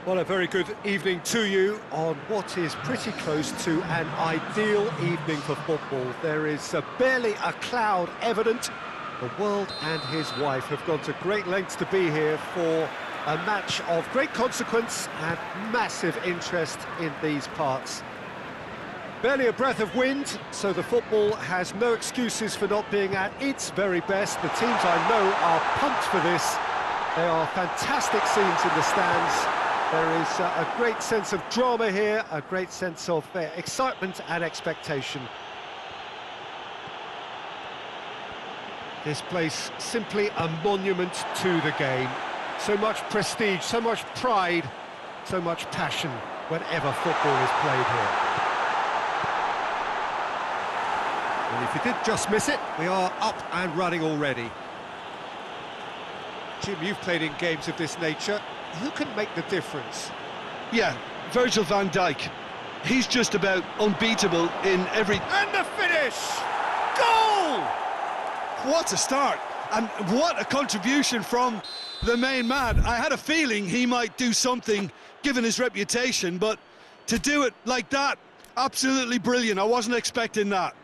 Well, a very good evening to you on what is pretty close to an ideal evening for football. There is barely a cloud evident. The world and his wife have gone to great lengths to be here for a match of great consequence and massive interest in these parts. Barely a breath of wind, so the football has no excuses for not being at its very best. The teams I know are pumped for this. There are fantastic scenes in the stands. There is a great sense of drama here, a great sense of excitement and expectation. This place simply a monument to the game. So much prestige, so much pride, so much passion whenever football is played here. And if you did just miss it, we are up and running already. Jim, you've played in games of this nature. Who can make the difference? Yeah, Virgil van Dijk. He's just about unbeatable in every... And the finish! Goal! What a start! And what a contribution from the main man. I had a feeling he might do something, given his reputation, but to do it like that, absolutely brilliant. I wasn't expecting that.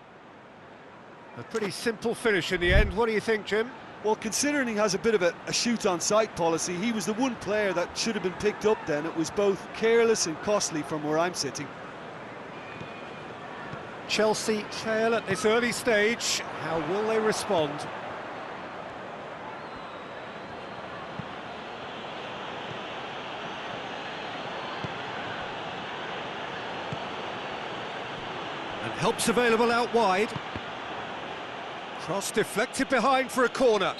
A pretty simple finish in the end. What do you think, Jim? Well, considering he has a bit of a shoot-on-sight policy, he was the one player that should have been picked up then. It was both careless and costly from where I'm sitting. Chelsea trail at this early stage. How will they respond? And help's available out wide. Cross deflected behind for a corner.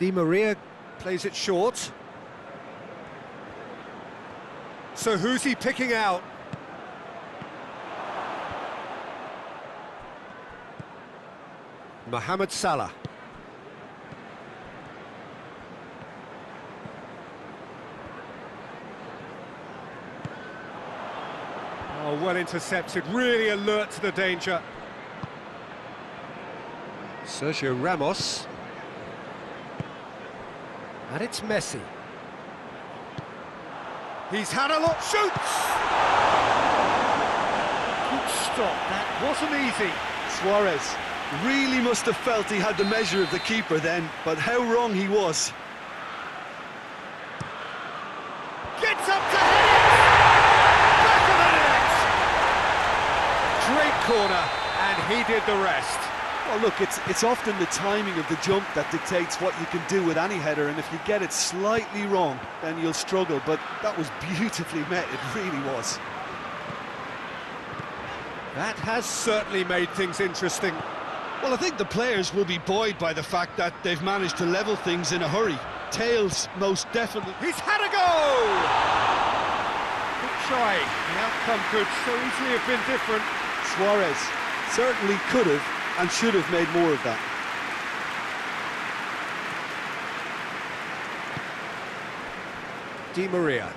Di Maria plays it short. So who's he picking out? Mohamed Salah. Oh, well intercepted, really alert to the danger. Sergio Ramos. And it's Messi. He's had a look, shoots! Good stop, that wasn't easy. Suarez really must have felt he had the measure of the keeper then, but how wrong he was. Gets up to head it! Back of the net! Great corner, and he did the rest. Well, look, it's often the timing of the jump that dictates what you can do with any header, and if you get it slightly wrong, then you'll struggle, but that was beautifully met, it really was. That has certainly made things interesting. Well, I think the players will be buoyed by the fact that they've managed to level things in a hurry. Tails, most definitely. He's had a go! Good trying. The outcome could so easily have been different. Suarez certainly could have and should have made more of that. Di Maria.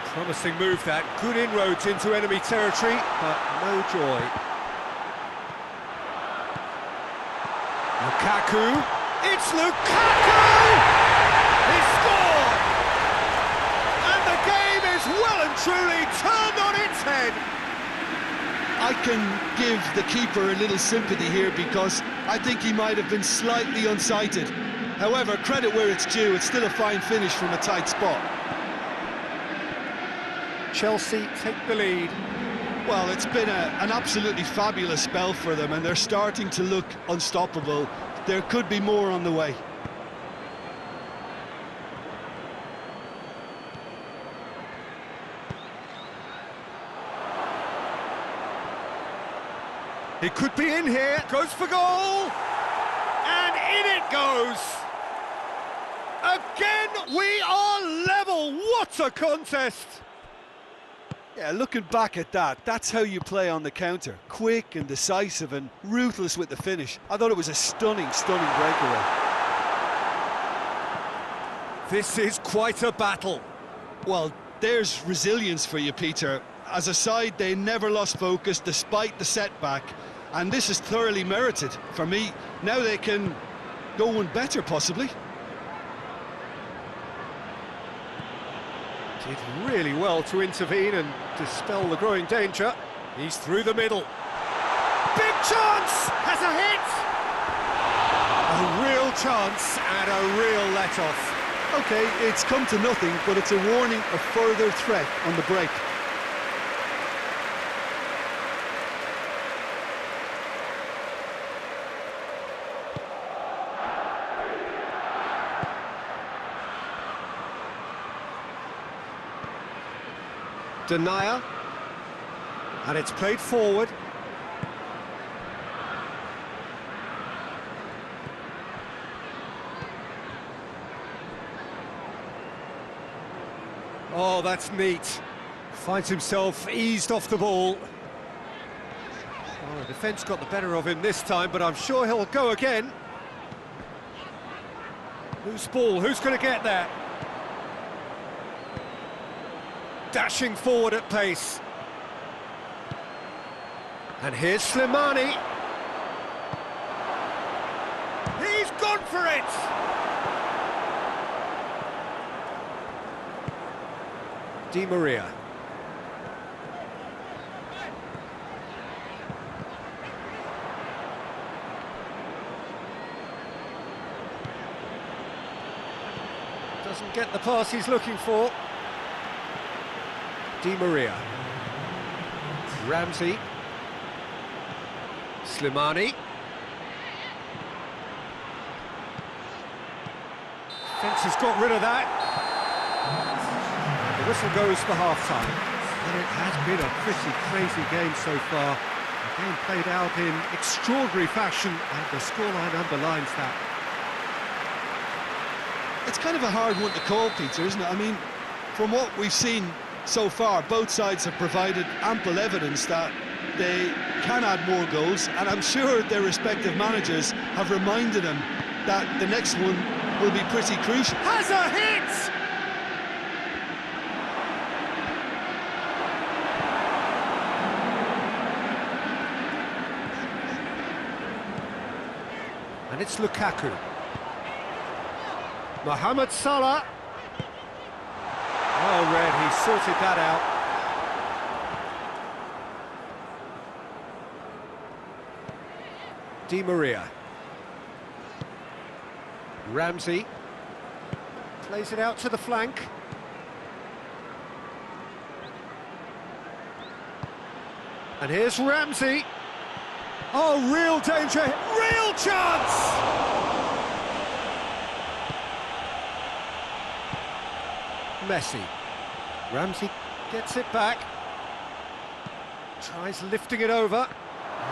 Promising move that, good inroads into enemy territory, but no joy. Lukaku, it's Lukaku! He scored! And the game is well and truly turned on its head! I can give the keeper a little sympathy here because I think he might have been slightly unsighted. However, credit where it's due, it's still a fine finish from a tight spot. Chelsea take the lead. Well, it's been an absolutely fabulous spell for them, and they're starting to look unstoppable. There could be more on the way. He could be in here, goes for goal, and in it goes. Again, we are level. What a contest! Yeah, looking back at that, that's how you play on the counter. Quick and decisive and ruthless with the finish. I thought it was a stunning, stunning breakaway. This is quite a battle. Well, there's resilience for you, Peter. As a side, they never lost focus despite the setback, and this is thoroughly merited for me. Now they can go one better, possibly. Did really well to intervene and dispel the growing danger. He's through the middle. Big chance! Has a hit! A real chance and a real let-off. OK, it's come to nothing, but it's a warning of further threat on the break. Denier, and it's played forward. Oh, that's neat. Finds himself eased off the ball. Oh, the defence got the better of him this time, but I'm sure he'll go again. Loose ball, who's going to get that? Dashing forward at pace. And here's Slimani. He's gone for it! Di Maria. Doesn't get the pass he's looking for. Di Maria. Ramsey. Slimani. Fence has got rid of that. The whistle goes for half-time. And it has been a pretty crazy game so far. The game played out in extraordinary fashion, and the scoreline underlines that. It's kind of a hard one to call, Peter, isn't it? I mean, from what we've seen so far, both sides have provided ample evidence that they can add more goals, and I'm sure their respective managers have reminded them that the next one will be pretty crucial. Has a hit! And it's Lukaku. Mohamed Salah. Oh, Red, he sorted that out. Di Maria. Ramsey. Plays it out to the flank. And here's Ramsey. Oh, real danger, real chance! Messi. Ramsey gets it back. Tries lifting it over.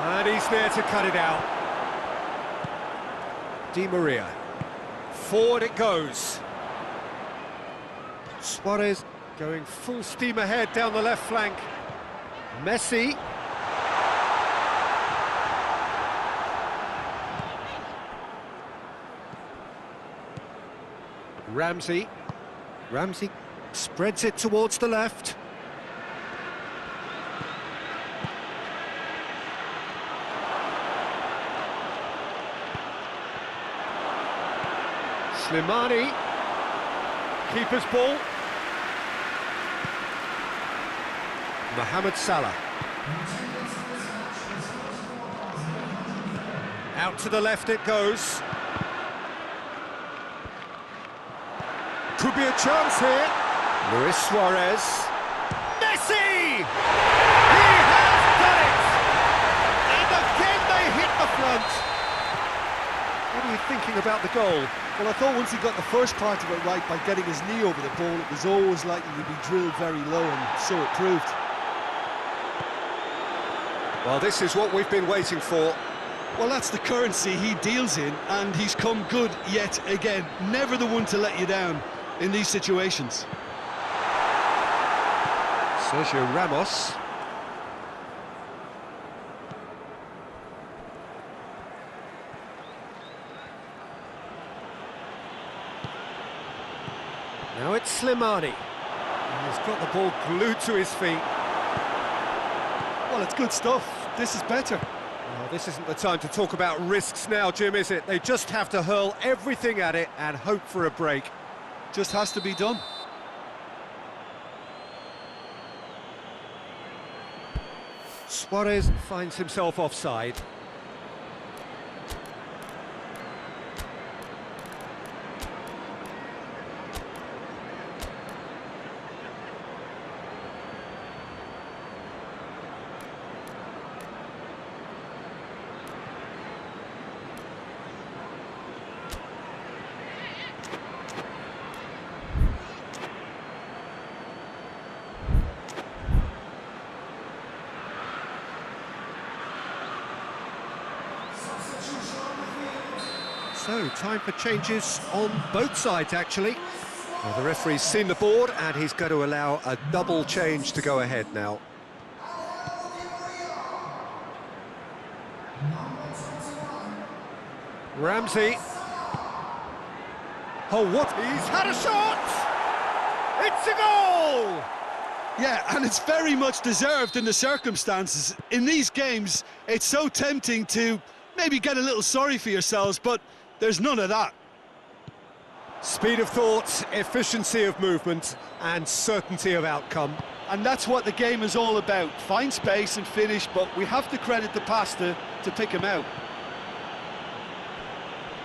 And he's there to cut it out. Di Maria. Forward it goes. Suarez going full steam ahead down the left flank. Messi. Ramsey. Ramsey spreads it towards the left. Slimani. Keeper's ball. Mohamed Salah. Out to the left it goes. Could be a chance here. Luis Suarez. Messi! He has done it! And again they hit the front. What are you thinking about the goal? Well, I thought once he got the first part of it right by getting his knee over the ball, it was always likely to be drilled very low, and so it proved. Well, this is what we've been waiting for. Well, that's the currency he deals in, and he's come good yet again. Never the one to let you down in these situations. Sergio Ramos. Now it's Slimani. He's got the ball glued to his feet. Well, it's good stuff. This is better. Well, this isn't the time to talk about risks now, Jim, is it? They just have to hurl everything at it and hope for a break. Just has to be done. Suarez finds himself offside. So, time for changes on both sides, actually. Well, the referee's seen the board, and he's going to allow a double change to go ahead now. Ramsey. Oh, what? He's had a shot! It's a goal! Yeah, and it's very much deserved in the circumstances. In these games, it's so tempting to maybe get a little sorry for yourselves, but there's none of that. Speed of thought, efficiency of movement, and certainty of outcome. And that's what the game is all about. Find space and finish, but we have to credit the passer to pick him out.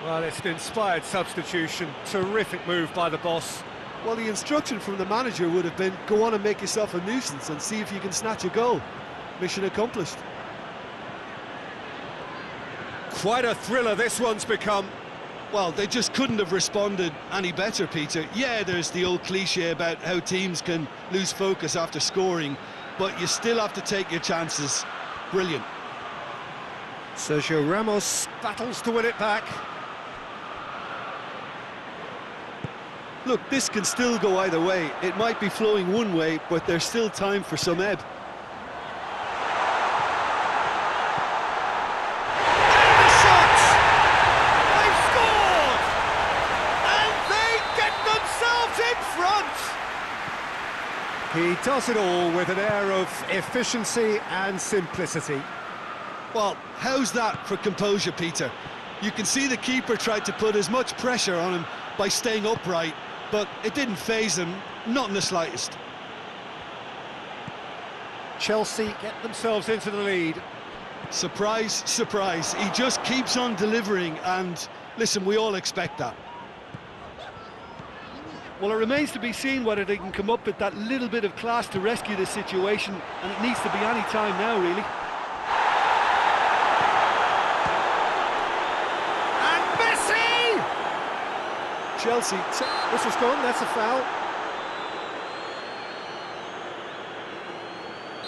Well, it's an inspired substitution. Terrific move by the boss. Well, the instruction from the manager would have been, go on and make yourself a nuisance and see if you can snatch a goal. Mission accomplished. Quite a thriller this one's become. Well, they just couldn't have responded any better, Peter. Yeah, there's the old cliche about how teams can lose focus after scoring, but you still have to take your chances. Brilliant. Sergio Ramos battles to win it back. Look, this can still go either way. It might be flowing one way, but there's still time for some ebb. He does it all with an air of efficiency and simplicity. Well, how's that for composure, Peter? You can see the keeper tried to put as much pressure on him by staying upright, but it didn't faze him, not in the slightest. Chelsea get themselves into the lead. Surprise, surprise. He just keeps on delivering, and listen, we all expect that. Well, it remains to be seen whether they can come up with that little bit of class to rescue this situation, and it needs to be any time now, really. And Messi! Chelsea. This was gone, that's a foul.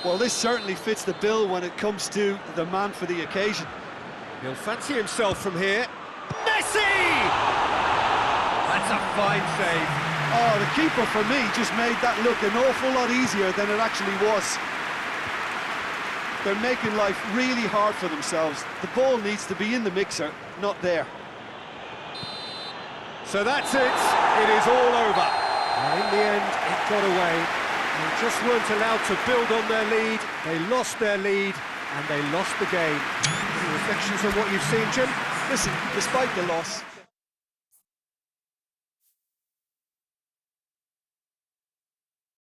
Well, this certainly fits the bill when it comes to the man for the occasion. He'll fancy himself from here. Messi! That's a fine save. Oh, the keeper, for me, just made that look an awful lot easier than it actually was. They're making life really hard for themselves. The ball needs to be in the mixer, not there. So that's it. It is all over. And in the end, it got away. They just weren't allowed to build on their lead. They lost their lead, and they lost the game. Any reflections on what you've seen, Jim? Listen, despite the loss,